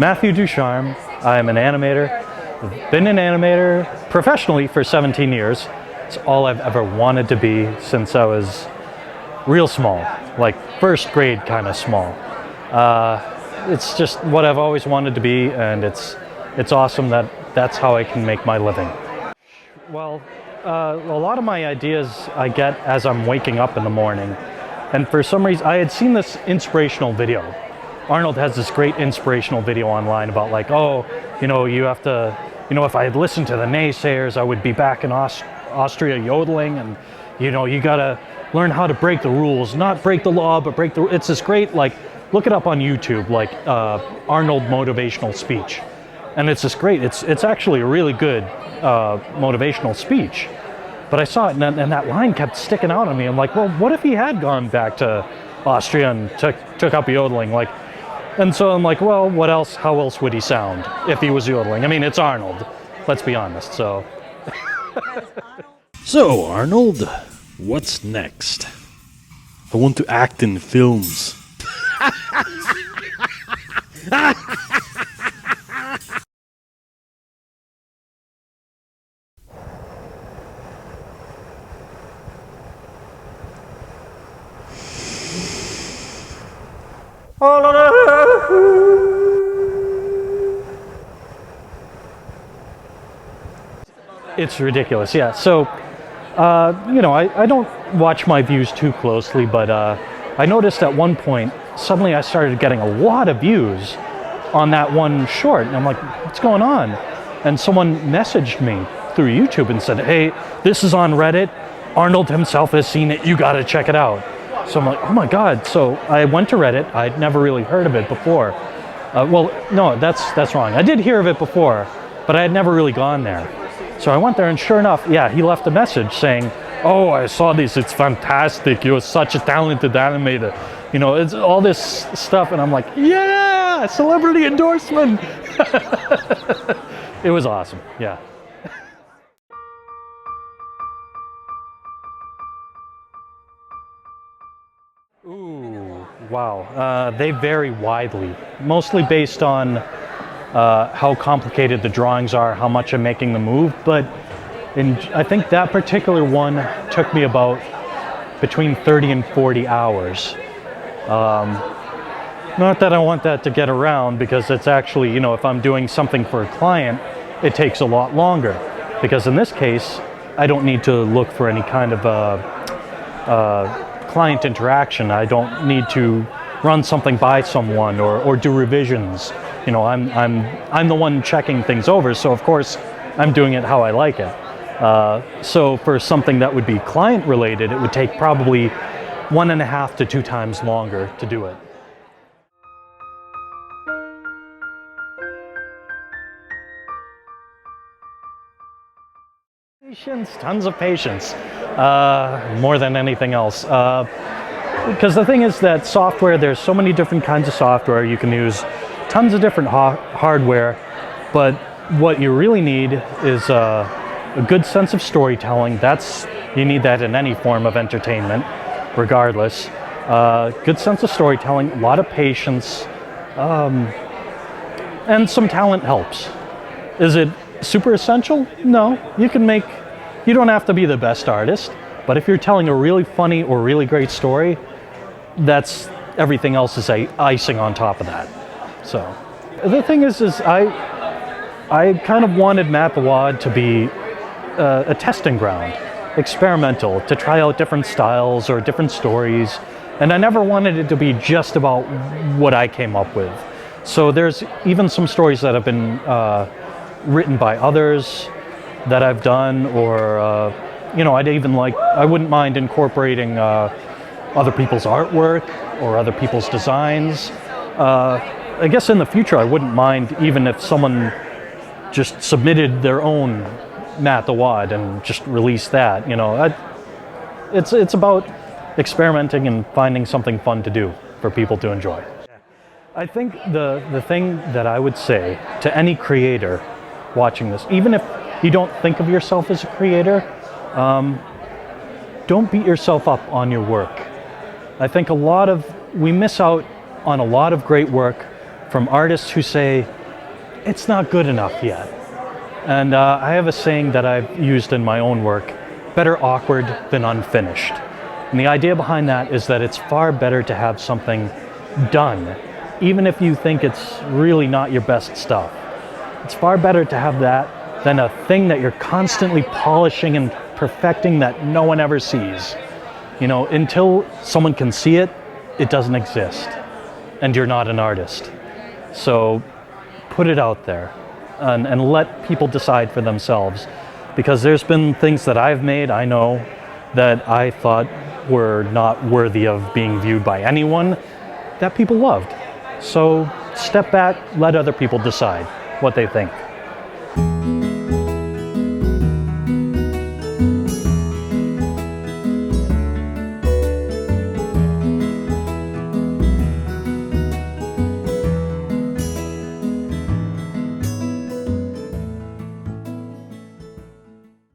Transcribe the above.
Matthew Ducharme. I'm an animator. I've been an animator professionally for 17 years. It's all I've ever wanted to be since I was real small, like first grade kind of small. It's just what I've always wanted to be, and it's awesome that that's how I can make my living. Well, a lot of my ideas I get as I'm waking up in the morning, and for some reason I had seen this inspirational video. Arnold has this great inspirational video online about like, oh, you have to, if I had listened to the naysayers, I would be back in Austria yodeling, and you gotta learn how to break the rules, not break the law, but break the. It's this great, like, look it up on YouTube, like Arnold motivational speech, and it's just great. It's actually a really good motivational speech. But I saw it, and that line kept sticking out on me. I'm like, well, what if he had gone back to Austria and took up yodeling, like? And so I'm like, well, what else? How else would he sound if he was yodeling? I mean, it's Arnold. Let's be honest. So. So, Arnold, what's next? I want to act in films. It's ridiculous, yeah. So, I don't watch my views too closely, but I noticed at one point, suddenly I started getting a lot of views on that one short. And I'm like, what's going on? And someone messaged me through YouTube and said, hey, this is on Reddit. Arnold himself has seen it. You got to check it out. So I'm like, oh my God. So I went to Reddit. I'd never really heard of it before. Well, no, that's wrong. I did hear of it before, but I had never really gone there. So I went there, and sure enough, yeah, he left a message saying, oh, I saw this, it's fantastic, you're such a talented animator. It's all this stuff, and I'm like, yeah, celebrity endorsement. It was awesome, yeah. Ooh, wow, they vary widely, mostly based on how complicated the drawings are, how much I'm making the move, but I think that particular one took me about between 30 and 40 hours. Not that I want that to get around, because it's actually, if I'm doing something for a client, it takes a lot longer, because in this case, I don't need to look for any kind of client interaction. I don't need to run something by someone or do revisions. I'm the one checking things over, so of course I'm doing it how I like it. So for something that would be client related, it would take probably 1.5 to 2 times longer to do it. Patience, tons of patience, more than anything else. Because the thing is that software, there's so many different kinds of software you can use. Tons of different hardware, but what you really need is a good sense of storytelling. You need that in any form of entertainment, regardless. Good sense of storytelling, a lot of patience, and some talent helps. Is it super essential? No. You don't have to be the best artist, but if you're telling a really funny or really great story, everything else is icing on top of that. So, the thing is I kind of wanted Matt the Wad to be a testing ground, experimental, to try out different styles or different stories, and I never wanted it to be just about what I came up with. So there's even some stories that have been written by others that I've done, or I wouldn't mind incorporating other people's artwork or other people's designs. I guess in the future I wouldn't mind even if someone just submitted their own Matt the Wad and just released that. It's about experimenting and finding something fun to do for people to enjoy. I think the thing that I would say to any creator watching this, even if you don't think of yourself as a creator, don't beat yourself up on your work. I think we miss out on a lot of great work from artists who say, it's not good enough yet. And I have a saying that I've used in my own work, better awkward than unfinished. And the idea behind that is that it's far better to have something done, even if you think it's really not your best stuff. It's far better to have that than a thing that you're constantly polishing and perfecting that no one ever sees. You know, until someone can see it, it doesn't exist, and you're not an artist. So put it out there and let people decide for themselves, because there's been things that I've made, I know, that I thought were not worthy of being viewed by anyone, that people loved. So step back, let other people decide what they think.